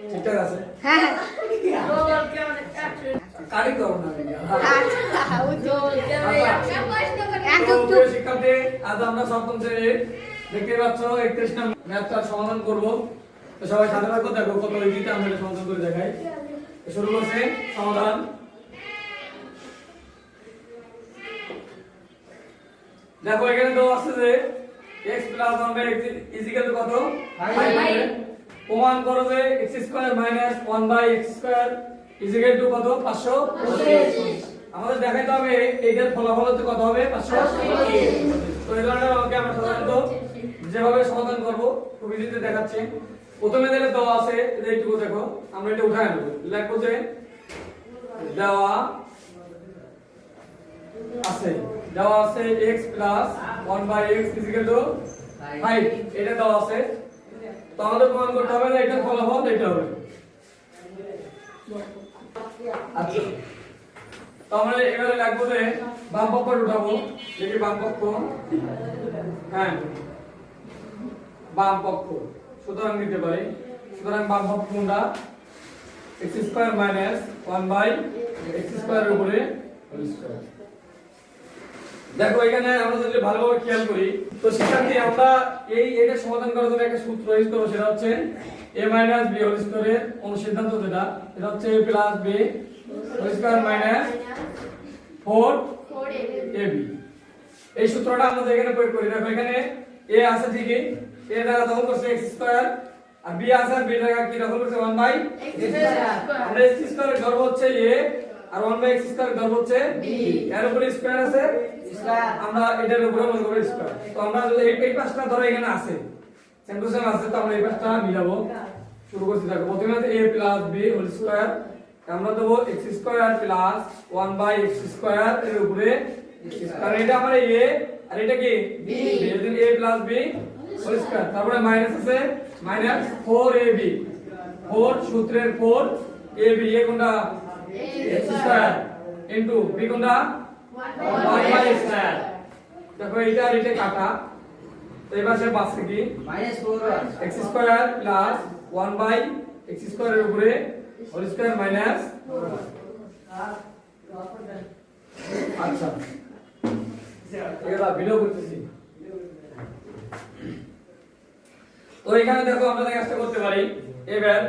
ঠিকঠাক আছে? হ্যাঁ কারি করো না শিক্ষার্থী, আজ আমরা সপ্তম শ্রেণীর দেখতে পাচ্ছ 31 নম্বর ম্যাথটার সমাধান করব। তো সবাই সাথে থাকো, দেখো কত ইজিতে আমরা এটা সমাধান করে দেখাই। শুরু করছে সমাধান। দেখো এখানে তো আছে যে x + 1/x = কত? 5। প্রমাণ করো যে x² - 1/x² = কত? 525। আমাদের দেখাইতে হবে এইটার ফলাফল হচ্ছে কত হবে? 525। তো এই ধরনের অঙ্কে আমরা সাধারণত যেভাবে সমাধান করব খুব ইজিতে দেখাচ্ছি। প্রথমে যেটা দেওয়া আছে এইটুকু দেখো, আমরা এটা উঠায় নেব। লিখব যে দেওয়া আছে x + 1/x = 5, এটা দেওয়া আছে। তো আমাদের প্রমাণ করতে হবে যে এটার ফলাফল এটা হবে। আচ্ছা, তো আমরা এবারে লিখব যে বাম পক্ষটা উঠাবো। দেখি বাম পক্ষ, হ্যাঁ বাম পক্ষ সুতরাং নিতে পারি। সুতরাং বাম পক্ষ কোনটা? x² - 1/x² এর উপরে হোল স্কয়ার। দেখো এখানে আমরা যদি ভালোভাবে খেয়াল করি, তো শিক্ষার্থী আমরা এটা সমাধান করার জন্য একটা সূত্র ইউজ করব, সেটা হচ্ছে a - b হোল স্কয়ারের অনুসিদ্ধান্ত যেটা, এটা হচ্ছে a + b whole square - 4ab। এই সূত্রটা আমরা এখানে প্রয়োগ করি। দেখো এখানে a আছে ঠিকই, a দ্বারা দখল করছে x², আর b আছে, আর b দ্বারা কি দখল করছে? 1/x²। আমরা x² এর গড় হচ্ছে a, আর 1/x² এর গড় হচ্ছে b। এর উপরে স্কয়ার আছে, আমরা এটার উপরে মনে করব স্কয়ার। তো আমরা যদি এই পাঁচটা ধরো এখানে আছে, সেম টু সেম আছে, তো আমরা এই পাঁচটা মিলাবো। শুরু করছি। দেখো প্রথমে আছে a + b হোল স্কয়ার, আমরা দেব x² + 1/x² এর উপরে স্কয়ার। এটা আমার a, আর এটা কি b। যদি a + b হোল স্কয়ার, তারপরে মাইনাস আছে -4ab, 4 সূত্রের 4 ab, এ কোনটা? x² ইনটু b কোনটা? 1/x²। দেখো এইটা আর এটা কাটা, তো এই পাশে বাঁচছে কি? -4 x² + 1/x² এর উপরে হোল স্কয়ার -4। আচ্ছা, এগুলা ভিডিও করতেছি। তো এখানে দেখো আমরা কাজটা করতে পারি। এবার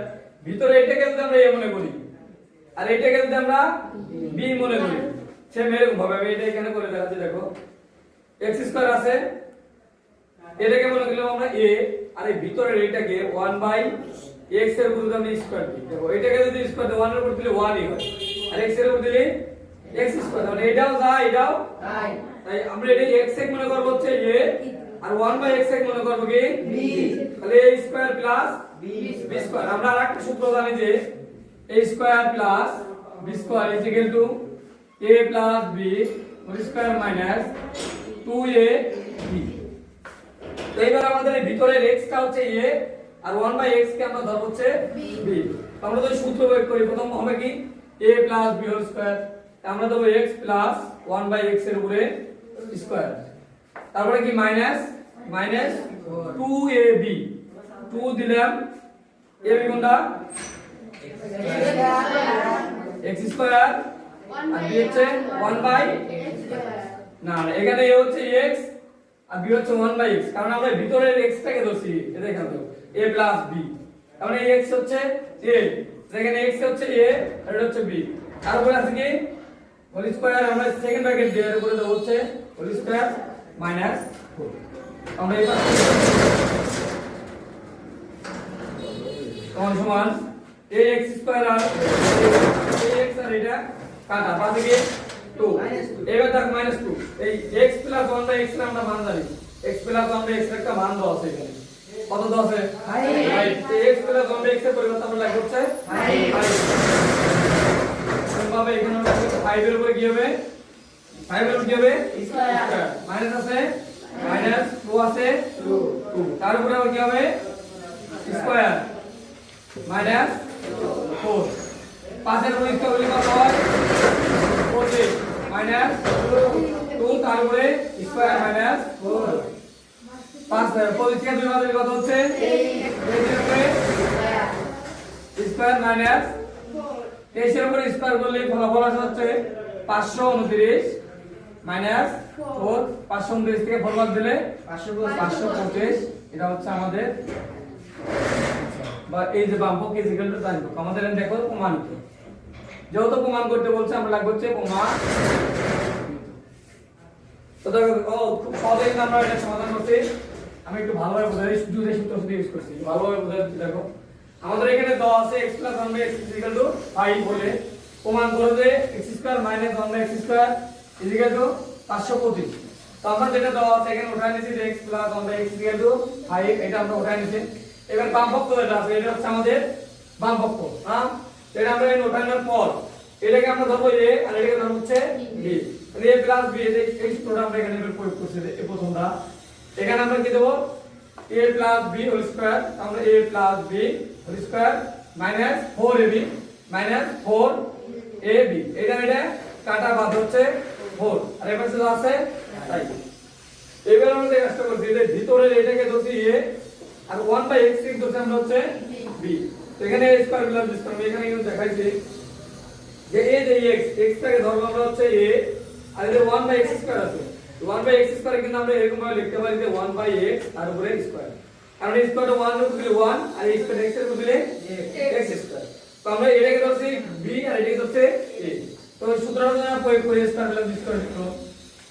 ভিতরে এটাকে যদি আমরা a মনে করি, আর এটাকে যদি আমরা b মনে করি, সেম এরকম ভাবে আমি এটা এখানে করে দেখাচ্ছি। দেখো x² আছে, এটাকে মনে করলাম আমরা a, আর এই ভিতরের এটাকে 1/x এর উপর যদি আমরা স্কয়ার দিই, দেখো এটাকে যদি স্কয়ার দিই 1 এর উপর দিলে 1 ই হয়, আর x এর উপর দিলে x²। মানে এটাও যা এটাও তাই, তাই আমরা এটা x এক মনে করব হচ্ছে a, আর 1/x এক মনে করব কি b। তাহলে a² + b²। আমরা আরেকটা সূত্র জানি যে a² + b² = a + b whole square - 2ab। তো এবার আমাদের এই ভিতরের x টা হচ্ছে a, আর 1/x কে আমরা ধরব হচ্ছে b। তো আমরা যদি সূত্র প্রয়োগ করি, প্রথম হবে কি a + b হোল স্কয়ার, আমরা দেব x + 1/x এর উপরে স্কয়ার, তারপরে কি -2ab, 2 দিলাম, ab কোনটা? x² আর b হচ্ছে 1/x²। না এখানে a হচ্ছে x আর b হচ্ছে 1/x, কারণ আমরা ভিতরের x টাকে ধরছি। এটা এখানে দাও a + b, তাহলে এই x হচ্ছে a, এখানে x হচ্ছে a আর এটা হচ্ছে b, আর উপরে আছে কি হোল স্কয়ার। আমরা সেকেন্ড ব্র্যাকেট দিয়ে এর উপরে দেব হচ্ছে হোল স্কয়ার -4। আমরা এই পাশে সমান ax² আর ax আর এটা কাটা, পাশে কি 2, এবার দেখ -2। এই x + 1/x এর আমরা মান জানি, x + 1/x এর একটা মান দেওয়া আছে এখানে। কত দেওয়া আছে? 5। x + 1/x এর পরিবর্তে আমরা লিখব হচ্ছে 5। এভাবে এখানে 5 এর উপরে কি হবে? 5 এর উপরে কি হবে? স্কয়ার। মাইনাস আছে -2 আছে 2, তার উপরে আবার কি হবে? স্কয়ার -4। 5 এর উপরে স্কয়ার হলে কত হয়? 25 -2, তার উপরে স্কয়ার -4। 5 25 কে 2 ভাগ দিলে কত হচ্ছে? 8 এর উপরে স্কয়ার মাইনাস 23 এর উপর স্কয়ার করলে ফলাফল আসে হচ্ছে 529 মাইনাস 4 529 থেকে 4 বাদ দিলে 525 এটা হচ্ছে আমাদের বা এই যে বাম পক্ষ ইকুয়াল টু ডান পক্ষ আমাদের দেখো প্রমাণিত যেহেতু প্রমাণ করতে বলছে আমরা লাগবে হচ্ছে প্রমাণ তো দেখো খুব সহজেই আমরা এটা সমাধান করতে আমি একটু ভালোভাবে বোঝাই শুধু সূত্র ইউজ করছি ভালোভাবে বোঝাচ্ছি দেখো আমাদের এখানে দেওয়া আছে x 1/x = 5 বলে প্রমাণ করো যে x² - 1/x² = 525 তো আমরা যেটা দেওয়া আছে এখানে উঠায় নিয়েছি যে x 1/x = 5 এটা আমরা উঠায় নিয়েছি এবার বাম পক্ষ যেটা আছে এটা হচ্ছে আমাদের বাম পক্ষ হ্যাঁ এটা আমরা এই উঠানোর পর এটাকে আমরা ধরবো a আর এটাকে ধরবো হচ্ছে b মানে a + b এই সূত্রটা আমরা এখানে প্রয়োগ করছি এই প্রথমটা এখানে আমরা কি দেব a + b হোল স্কয়ার আমরা a + b whole square minus 4ab minus 4ab এটা কাটা বাদ হচ্ছে 4 আর এর পাশে আছে তাই এবার আমরা কাজটা করছি যে ভিতরের এটাকে ধরছি a আর 1/x কে ধরছি আমরা হচ্ছে b তো এখানে a square plus b square এখানে কিন্তু দেখাইছি যে a যে x টাকে ধরবো আমরা হচ্ছে a আর এই 1/x স্কয়ার আছে 1/x স্কয়ার কিন্তু আমরা এরকম ভাবে লিখতে পারি যে 1/x আর উপরে স্কয়ার কারণ এই স্কয়ারটা 1 এর উপরে দিলে 1 আর এই স্কয়ার x এর উপরে দিলে x স্কয়ার তো আমরা এটাকে ধরছি b আর এটাকে ধরছি a তো এই সূত্রটা আমরা প্রয়োগ করি স্কয়ার প্লাস b স্কয়ার সূত্র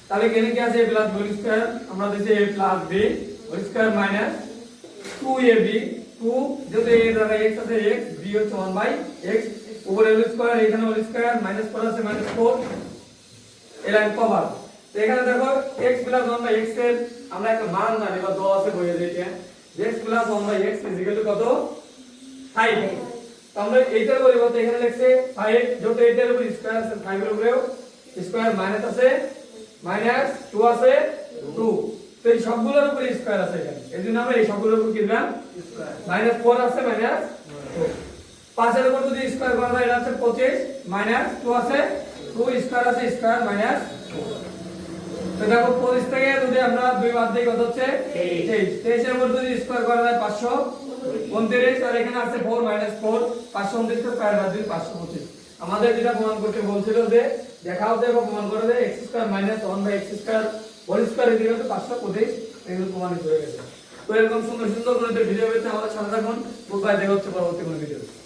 তাহলে এখানে কি আছে a প্লাস b স্কয়ার আমরা দিছি a plus b whole square minus 2ab 2 যেহেতু a এর জায়গায় x আছে x b হচ্ছে 1/x উপরে হোল স্কয়ার এখানে হোল স্কয়ার মাইনাস 4 আছে মাইনাস 4 এর লাইন কভার তো এখানে দেখো x + 1/x এর আমরা একটা মান জানি বা দেওয়া আছে বইয়ে দিয়েছে যে x + 1/x = কত 5 তো আমরা এইটার পরিবর্তে এখানে লিখছে 5 যেহেতু এইটার উপর স্কয়ার আছে 5 এর উপরেও স্কয়ার মাইনাস আছে মাইনাস 2 আছে 2 তো এই সবগুলোর উপরে স্কয়ার আছে এখানে এজন্য আমরা এই সবগুলোর উপর কি দিলাম স্কয়ার মাইনাস 4 আছে মাইনাস 2 5 এর উপর যদি স্কয়ার করা যায় এটা হচ্ছে 25 মাইনাস 2 আছে 2 স্কয়ার আছে স্কয়ার মাইনাস 4 তো দেখো 25 থেকে যদি আমরা 2 বাদ দিই কত হচ্ছে 23 23 এর উপর যদি স্কয়ার করা যায় 529 আর এখানে আছে 4 মাইনাস 4 529 কে স্কয়ার বাদ দিই 525 আমাদের যেটা প্রমাণ করতে বলছিল যে দেখাও যে প্রমাণ করে যে x² - 1/x² হোল স্কয়ার = 525 এগুলো প্রমাণিত হয়ে গেছে তো এরকম সুন্দর সুন্দর গণিতের ভিডিও পেতে আমাদের সাথে থাকুন গুড বাই দেখা হচ্ছে পরবর্তী কোনো ভিডিও